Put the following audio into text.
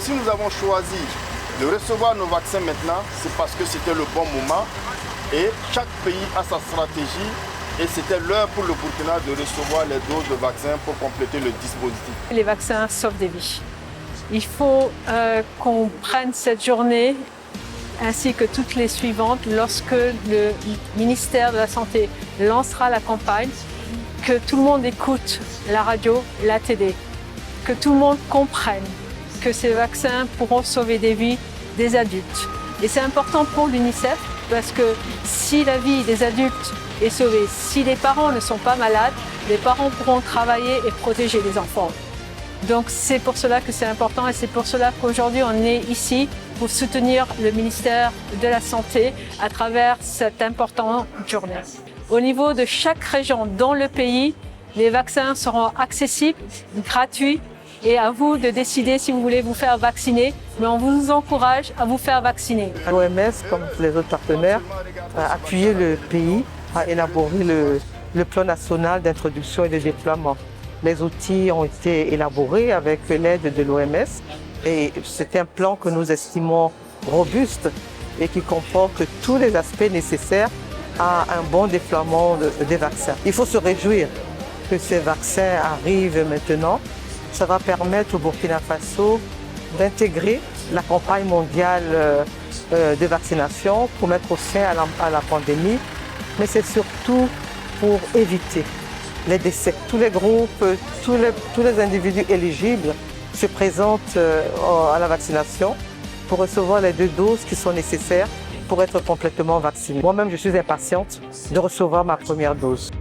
Si nous avons choisi de recevoir nos vaccins maintenant, c'est parce que c'était le bon moment et chaque pays a sa stratégie et c'était l'heure pour le Burkina de recevoir les doses de vaccins pour compléter le dispositif. Les vaccins sauvent des vies. Il faut qu'on prenne cette journée ainsi que toutes les suivantes lorsque le ministère de la Santé lancera la campagne, que tout le monde écoute la radio, la télé, que tout le monde comprenne que ces vaccins pourront sauver des vies des adultes. Et c'est important pour l'UNICEF parce que si la vie des adultes est sauvée, si les parents ne sont pas malades, les parents pourront travailler et protéger les enfants. Donc c'est pour cela que c'est important et c'est pour cela qu'aujourd'hui on est ici pour soutenir le ministère de la Santé à travers cette importante journée. Au niveau de chaque région dans le pays, les vaccins seront accessibles, gratuits et à vous de décider si vous voulez vous faire vacciner, mais on vous encourage à vous faire vacciner. L'OMS, comme les autres partenaires, a appuyé le pays à élaborer le plan national d'introduction et de déploiement. Les outils ont été élaborés avec l'aide de l'OMS et c'est un plan que nous estimons robuste et qui comporte tous les aspects nécessaires à un bon déploiement des vaccins. Il faut se réjouir que ces vaccins arrivent maintenant. Ça va permettre au Burkina Faso d'intégrer la campagne mondiale de vaccination pour mettre fin à la pandémie, mais c'est surtout pour éviter les décès. Tous les groupes, tous les individus éligibles se présentent à la vaccination pour recevoir les 2 doses qui sont nécessaires pour être complètement vaccinés. Moi-même, je suis impatiente de recevoir ma première dose.